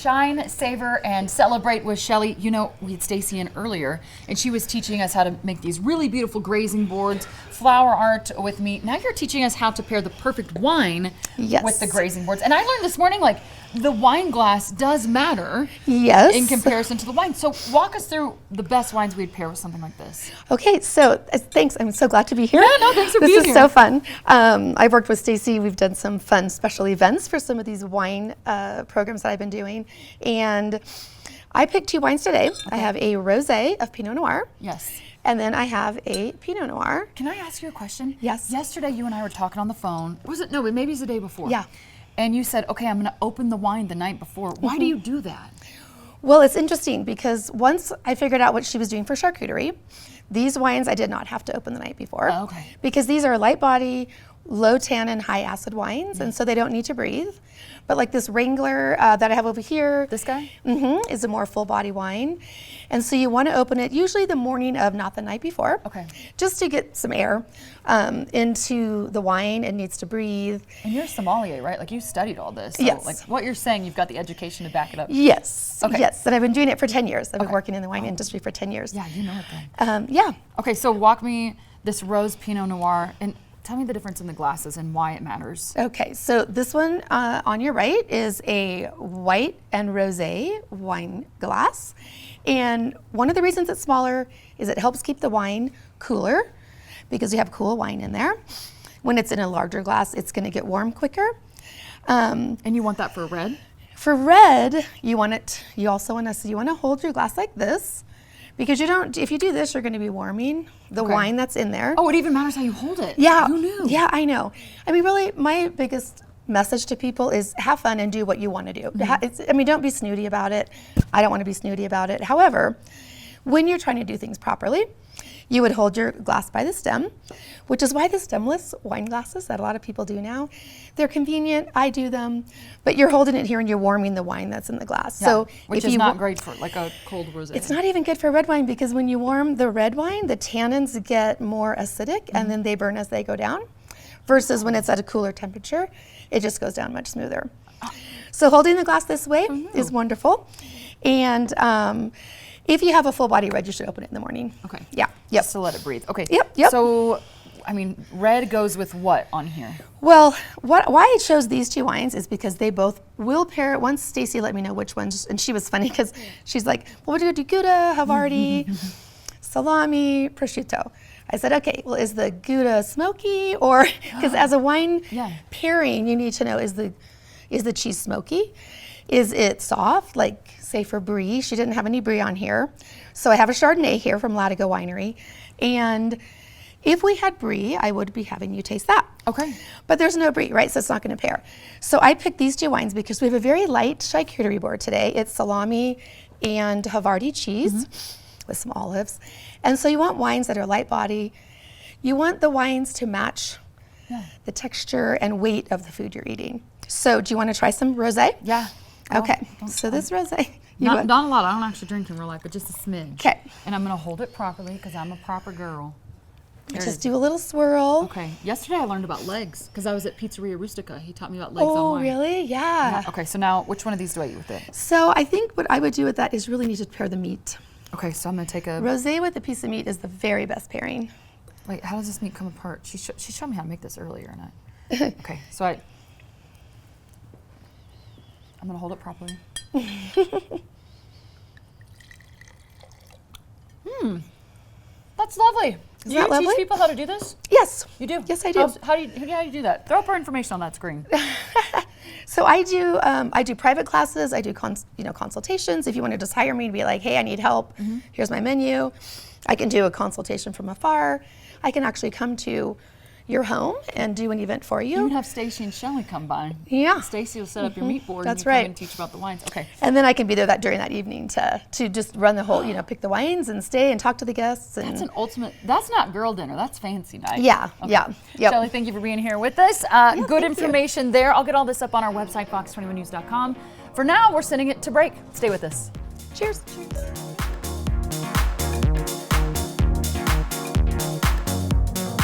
shine, savor, and celebrate with Shelly. You know, we had Stacy in earlier, and she was teaching us how to make these really beautiful grazing boards, flower art with me. Now you're teaching us how to pair the perfect wine with the grazing boards. And I learned this morning, like, the wine glass does matter in comparison to the wine. So walk us through the best wines we'd pair with something like this. Okay, so thanks. I'm so glad to be here. Yeah, no, thanks for being here. This is so fun. I've worked with Stacy. We've done some fun special events for some of these wine programs that I've been doing. And I picked 2 wines today. Okay. I have a rosé of Pinot Noir. Yes. And then I have a Pinot Noir. Can I ask you a question? Yes. Yesterday you and I were talking on the phone. Was it? No, maybe it was the day before. Yeah. And you said, okay, I'm going to open the wine the night before. Why do you do that? Well, it's interesting because once I figured out what she was doing for charcuterie, these wines I did not have to open the night before. Oh, okay. Because these are light body, low tannin, high acid wines, and so they don't need to breathe. But like this Wrangler that I have over here. This guy? Is a more full body wine. And so you want to open it usually the morning of, not the night before. Okay. Just to get some air into the wine. It needs to breathe. And you're a sommelier, right? Like you studied all this. So yes. Like what you're saying, you've got the education to back it up. Yes. Okay. Yes. And I've been doing it for 10 years. I've been working in the wine industry for 10 years. Yeah, you know it then. Yeah. Okay, so walk me this rose Pinot Noir and tell me the difference in the glasses and why it matters. Okay, so this one on your right is a white and rosé wine glass. And one of the reasons it's smaller is it helps keep the wine cooler because you have cool wine in there. When it's in a larger glass, it's gonna get warm quicker. And you want that for red? For red, you want to hold your glass like this. Because if you do this, you're going to be warming the wine that's in there. Oh, it even matters how you hold it. Yeah. Who knew? Yeah, I know. I mean, really, my biggest message to people is have fun and do what you want to do. Don't be snooty about it. I don't want to be snooty about it. However, when you're trying to do things properly, you would hold your glass by the stem, which is why the stemless wine glasses that a lot of people do now, they're convenient. I do them, but you're holding it here and you're warming the wine that's in the glass. Yeah, so which is not great for like a cold rosé. It's not even good for red wine because when you warm the red wine, the tannins get more acidic and then they burn as they go down. Versus when it's at a cooler temperature, it just goes down much smoother. So holding the glass this way is wonderful. And if you have a full body red, you should open it in the morning. Okay. Yeah. Yep. Just to let it breathe. Okay. Yep. So, I mean, red goes with what on here? Well, why I chose these 2 wines is because they both will pair. Once Stacy let me know which ones, and she was funny because she's like, well, we're going to do Gouda, Havarti, salami, prosciutto. I said, okay, well, is the Gouda smoky or, because as a wine pairing, you need to know, is the cheese smoky? Is it soft, like say for Brie? She didn't have any Brie on here. So I have a Chardonnay here from Latigo Winery. And if we had Brie, I would be having you taste that. Okay. But there's no Brie, right? So it's not gonna pair. So I picked these 2 wines because we have a very light charcuterie board today. It's salami and Havarti cheese with some olives. And so you want wines that are light body. You want the wines to match the texture and weight of the food you're eating. So do you want to try some rosé? Yeah. Okay. So this rosé. Not a lot. I don't actually drink in real life, but just a smidge. Okay. And I'm going to hold it properly because I'm a proper girl. Just do a little swirl. Okay. Yesterday I learned about legs because I was at Pizzeria Rustica. He taught me about legs on wine. Oh, really? Yeah. Okay. So now, which one of these do I eat with it? So I think what I would do with that is really need to pair the meat. Okay. So I'm going to take a rosé with a piece of meat is the very best pairing. Wait, how does this meat come apart? She showed me how to make this earlier, and okay. So I'm going to hold it properly. That's lovely. Do you teach people how to do this? Yes. You do? Yes, I do. How do you do that? Throw up our information on that screen. So I do private classes. I do consultations. If you want to just hire me and be like, hey, I need help. Here's my menu. I can do a consultation from afar. I can actually come to your home and do an event for you. You can have Stacy and Shelly come by. Yeah. Stacy will set up your meat board. That's and you right. come and teach about the wines. Okay. And then I can be there during that evening to just run the whole, pick the wines and stay and talk to the guests. And that's an ultimate. That's not girl dinner. That's fancy night. Yeah. Okay. Yeah. Yep. Shelly, thank you for being here with us. Good information there. I'll get all this up on our website, fox21news.com. For now, we're sending it to break. Stay with us. Cheers. Cheers.